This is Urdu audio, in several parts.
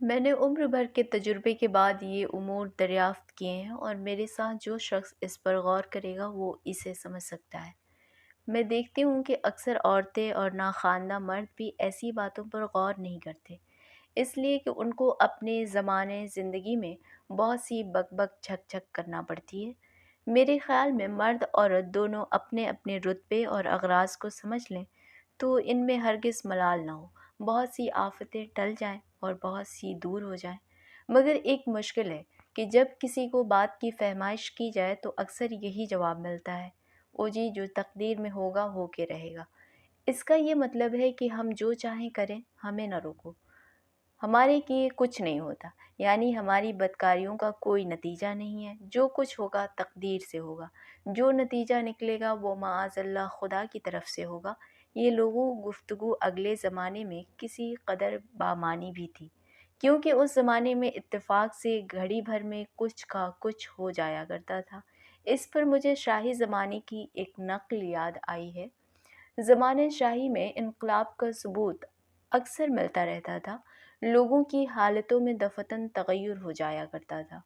میں نے عمر بھر کے تجربے کے بعد یہ امور دریافت کیے ہیں، اور میرے ساتھ جو شخص اس پر غور کرے گا وہ اسے سمجھ سکتا ہے۔ میں دیکھتی ہوں کہ اکثر عورتیں اور ناخواندہ مرد بھی ایسی باتوں پر غور نہیں کرتے، اس لیے کہ ان کو اپنے زمانے زندگی میں بہت سی بک بک جھک جھک کرنا پڑتی ہے۔ میرے خیال میں مرد عورت دونوں اپنے اپنے رتبے اور اغراض کو سمجھ لیں تو ان میں ہرگز ملال نہ ہو، بہت سی آفتیں ٹل جائیں اور بہت سی دور ہو جائیں۔ مگر ایک مشکل ہے کہ جب کسی کو بات کی فہمائش کی جائے تو اکثر یہی جواب ملتا ہے، او جی جو تقدیر میں ہوگا ہو کے رہے گا۔ اس کا یہ مطلب ہے کہ ہم جو چاہیں کریں، ہمیں نہ روکو، ہمارے کیے کچھ نہیں ہوتا، یعنی ہماری بدکاریوں کا کوئی نتیجہ نہیں ہے، جو کچھ ہوگا تقدیر سے ہوگا، جو نتیجہ نکلے گا وہ معاذ اللہ خدا کی طرف سے ہوگا۔ یہ لوگوں گفتگو اگلے زمانے میں کسی قدر بامعنی بھی تھی، کیونکہ اس زمانے میں اتفاق سے گھڑی بھر میں کچھ کا کچھ ہو جایا کرتا تھا۔ اس پر مجھے شاہی زمانے کی ایک نقل یاد آئی ہے۔ زمانے شاہی میں انقلاب کا ثبوت اکثر ملتا رہتا تھا، لوگوں کی حالتوں میں دفتن تغیر ہو جایا کرتا تھا۔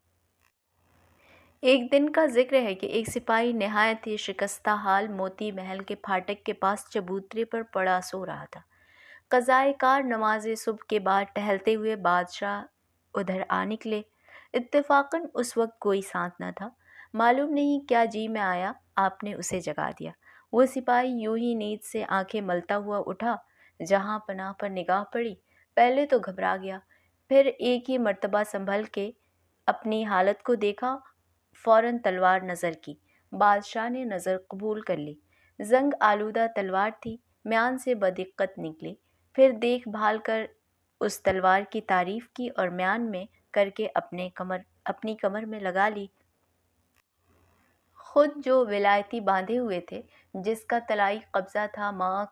ایک دن کا ذکر ہے کہ ایک سپاہی نہایت ہی شکستہ حال موتی محل کے پھاٹک کے پاس چبوترے پر پڑا سو رہا تھا۔ قضائے کار نماز صبح کے بعد ٹہلتے ہوئے بادشاہ ادھر آ نکلے۔ اتفاقاً اس وقت کوئی ساتھ نہ تھا۔ معلوم نہیں کیا جی میں آیا، آپ نے اسے جگا دیا۔ وہ سپاہی یوں ہی نیند سے آنکھیں ملتا ہوا اٹھا، جہاں پناہ پر نگاہ پڑی، پہلے تو گھبرا گیا، پھر ایک ہی مرتبہ سنبھل کے اپنی حالت کو دیکھا، فوراً تلوار نظر کی۔ بادشاہ نے نظر قبول کر لی۔ زنگ آلودہ تلوار تھی، میان سے بدقت نکلی۔ پھر دیکھ بھال کر اس تلوار کی تعریف کی اور میان میں کر کے اپنی کمر میں لگا لی۔ خود جو ولایتی باندھے ہوئے تھے، جس کا طلائی قبضہ تھا، ماں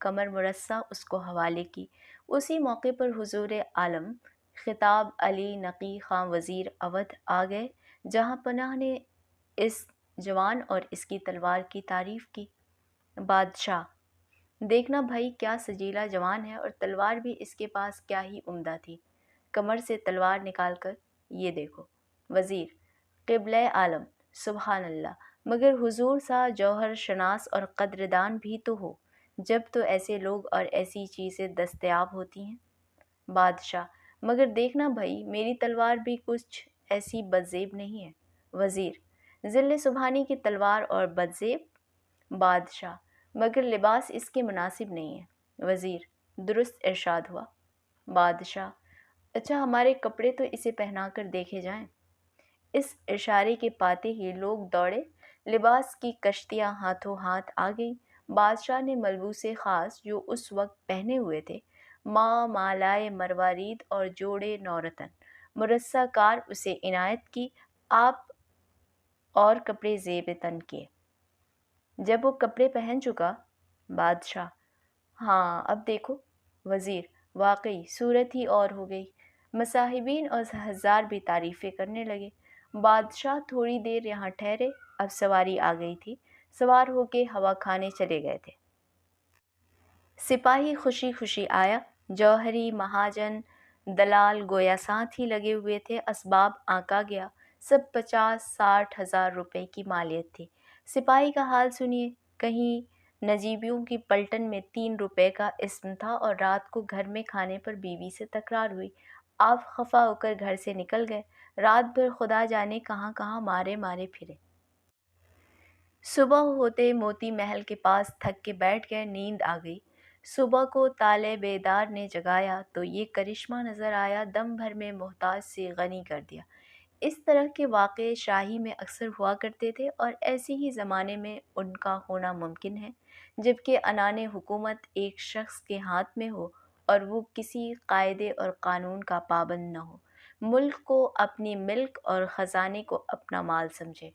کمر مرصع اس کو حوالے کی۔ اسی موقع پر حضور عالم خطاب علی نقی خاں وزیر اودھ آ گئے۔ جہاں پناہ نے اس جوان اور اس کی تلوار کی تعریف کی۔ بادشاہ: دیکھنا بھائی کیا سجیلا جوان ہے، اور تلوار بھی اس کے پاس کیا ہی عمدہ تھی۔ کمر سے تلوار نکال کر یہ دیکھو۔ وزیر: قبلۂ عالم، سبحان اللہ، مگر حضور سا جوہر شناس اور قدردان بھی تو ہو، جب تو ایسے لوگ اور ایسی چیزیں دستیاب ہوتی ہیں۔ بادشاہ: مگر دیکھنا بھائی میری تلوار بھی کچھ ایسی بدزیب نہیں ہے۔ وزیر: ذل سبحانی کی تلوار اور بدزیب؟ بادشاہ: مگر لباس اس کے مناسب نہیں ہے۔ وزیر: درست ارشاد ہوا۔ بادشاہ: اچھا ہمارے کپڑے تو اسے پہنا کر دیکھے جائیں۔ اس اشارے کے پاتے ہی لوگ دوڑے، لباس کی کشتیاں ہاتھوں ہاتھ آ گئیں۔ بادشاہ نے ملبوس خاص جو اس وقت پہنے ہوئے تھے، مالائے مروارید اور جوڑے نورتن مرصع کار، اسے عنایت کی۔ آپ اور کپڑے زیب تن کیے۔ جب وہ کپڑے پہن چکا: بادشاہ: ہاں اب دیکھو۔ وزیر: واقعی صورت ہی اور ہو گئی۔ مصاحبین اور حضار بھی تعریفیں کرنے لگے۔ بادشاہ تھوڑی دیر یہاں ٹھہرے، اب سواری آ گئی تھی، سوار ہو کے ہوا کھانے چلے گئے تھے۔ سپاہی خوشی خوشی آیا، جوہری مہاجن دلال گویا ساتھ ہی لگے ہوئے تھے، اسباب آنکا گیا، سب 50-60 ہزار روپے کی مالیت تھی۔ سپاہی کا حال سنیے، کہیں نجیبیوں کی پلٹن میں 3 روپے کا اسم تھا، اور رات کو گھر میں کھانے پر بیوی سے تکرار ہوئی۔ آپ خفا ہو کر گھر سے نکل گئے، رات بھر خدا جانے کہاں کہاں مارے مارے پھرے۔ صبح ہوتے موتی محل کے پاس تھک کے بیٹھ گئے، نیند آ گئی۔ صبح کو تالے بیدار نے جگایا تو یہ کرشمہ نظر آیا، دم بھر میں محتاج سے غنی کر دیا۔ اس طرح کے واقعے شاہی میں اکثر ہوا کرتے تھے، اور ایسے ہی زمانے میں ان کا ہونا ممکن ہے، جبکہ عنان حکومت ایک شخص کے ہاتھ میں ہو اور وہ کسی قاعدے اور قانون کا پابند نہ ہو، ملک کو اپنی ملک اور خزانے کو اپنا مال سمجھے۔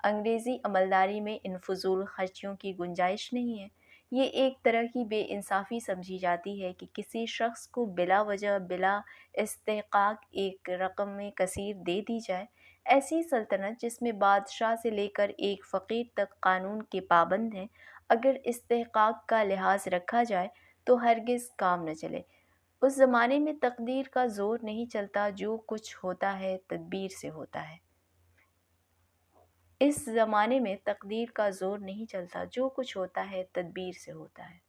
انگریزی عملداری میں ان فضول خرچیوں کی گنجائش نہیں ہے۔ یہ ایک طرح کی بے انصافی سمجھی جاتی ہے کہ کسی شخص کو بلا وجہ بلا استحقاق ایک رقم کثیر دے دی جائے۔ ایسی سلطنت جس میں بادشاہ سے لے کر ایک فقیر تک قانون کے پابند ہیں، اگر استحقاق کا لحاظ رکھا جائے تو ہرگز کام نہ چلے۔ اس زمانے میں تقدیر کا زور نہیں چلتا، جو کچھ ہوتا ہے تدبیر سے ہوتا ہے۔ اس زمانے میں تقدیر کا زور نہیں چلتا، جو کچھ ہوتا ہے تدبیر سے ہوتا ہے۔